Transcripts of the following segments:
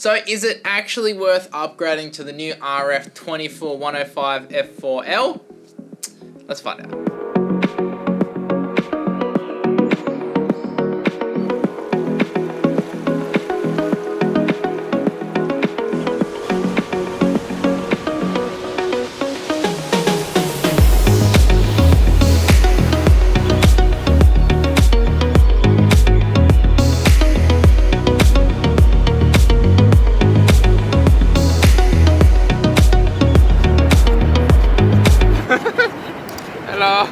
So is it actually worth upgrading to the new RF 24-105 F4L? Let's find out. Hello.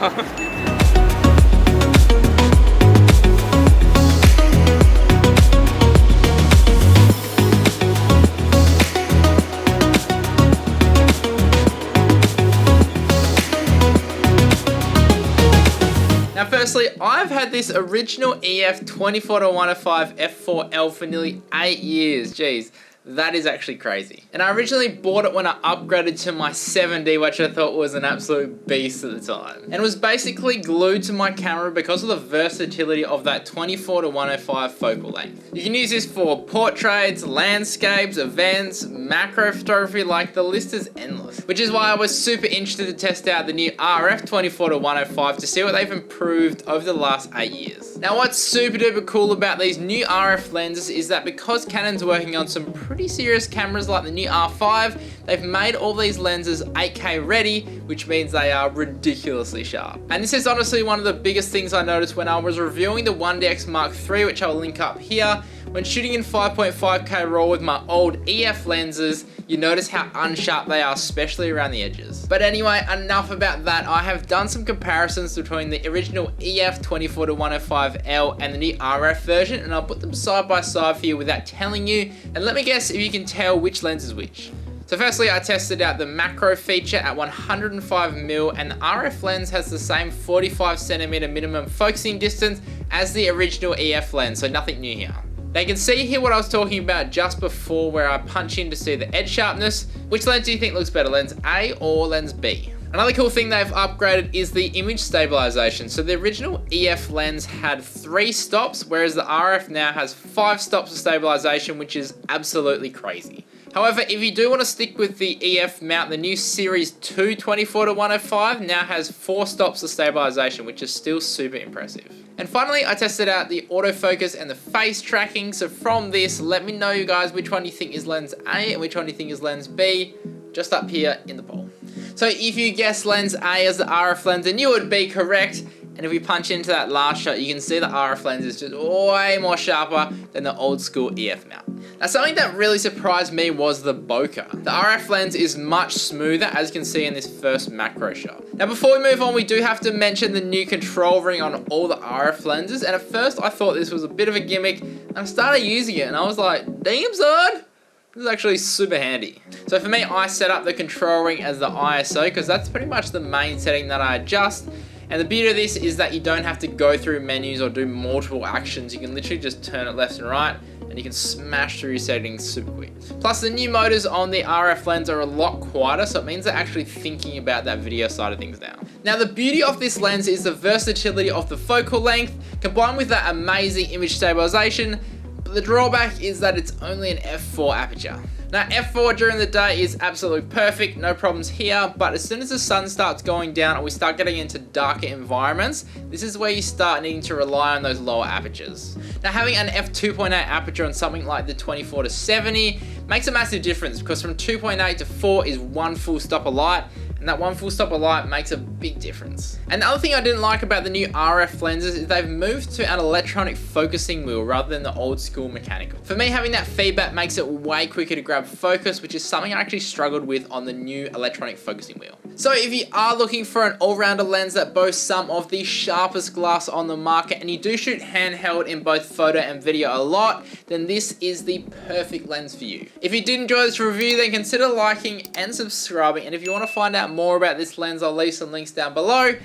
Now firstly, I've had this original EF 24-105 F4L for nearly 8 years. Jeez, that is actually crazy. And I originally bought it when I upgraded to my 7D, which I thought was an absolute beast at the time. And it was basically glued to my camera because of the versatility of that 24-105 focal length. You can use this for portraits, landscapes, events, macro photography, like the list is endless. Which is why I was super interested to test out the new RF 24-105 to see what they've improved over the last 8 years. Now what's super duper cool about these new RF lenses is that because Canon's working on some pretty serious cameras like the new R5, they've made all these lenses 8K ready, which means they are ridiculously sharp. And this is honestly one of the biggest things I noticed when I was reviewing the 1DX Mark III, which I'll link up here. When shooting in 5.5K RAW with my old EF lenses, you notice how unsharp they are, especially around the edges. But anyway, enough about that. I have done some comparisons between the original EF 24-105L and the new RF version, and I'll put them side by side for you without telling you, and let me guess if you can tell which lens is which. So firstly, I tested out the macro feature at 105mm, and the RF lens has the same 45cm minimum focusing distance as the original EF lens, so nothing new here. Now you can see here what I was talking about just before, where I punch in to see the edge sharpness. Which lens do you think looks better, lens A or lens B? Another cool thing they've upgraded is the image stabilization. So the original EF lens had 3 stops, whereas the RF now has 5 stops of stabilization, which is absolutely crazy. However, if you do want to stick with the EF mount, the new Series 2 24-105 now has 4 stops of stabilization, which is still super impressive. And finally, I tested out the autofocus and the face tracking. So from this, let me know, you guys, which one you think is lens A and which one you think is lens B, just up here in the poll. So if you guess lens A as the RF lens, then you would be correct. And if we punch into that last shot, you can see the RF lens is just way more sharper than the old school EF mount. Now something that really surprised me was the bokeh. The RF lens is much smoother, as you can see in this first macro shot. Now before we move on, we do have to mention the new control ring on all the RF lenses. And at first I thought this was a bit of a gimmick, and I started using it and I was like, damn son, this is actually super handy. So for me, I set up the control ring as the ISO because that's pretty much the main setting that I adjust. And the beauty of this is that you don't have to go through menus or do multiple actions. You can literally just turn it left and right, and you can smash through your settings super quick. Plus the new motors on the RF lens are a lot quieter, so it means they're actually thinking about that video side of things now. Now the beauty of this lens is the versatility of the focal length, combined with that amazing image stabilization, but the drawback is that it's only an f4 aperture. Now f4 during the day is absolutely perfect, no problems here, but as soon as the sun starts going down and we start getting into darker environments, this is where you start needing to rely on those lower apertures. Now having an f2.8 aperture on something like the 24-70 makes a massive difference, because from 2.8 to 4 is one full stop of light, and that one full stop of light makes a big difference. And the other thing I didn't like about the new RF lenses is they've moved to an electronic focusing wheel rather than the old school mechanical. For me, having that feedback makes it way quicker to grab focus, which is something I actually struggled with on the new electronic focusing wheel. So if you are looking for an all-rounder lens that boasts some of the sharpest glass on the market, and you do shoot handheld in both photo and video a lot, then this is the perfect lens for you. If you did enjoy this review, then consider liking and subscribing, and if you want to find out more about this lens, I'll leave some links down below.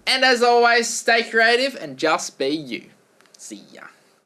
And as always, stay creative and just be you. See ya.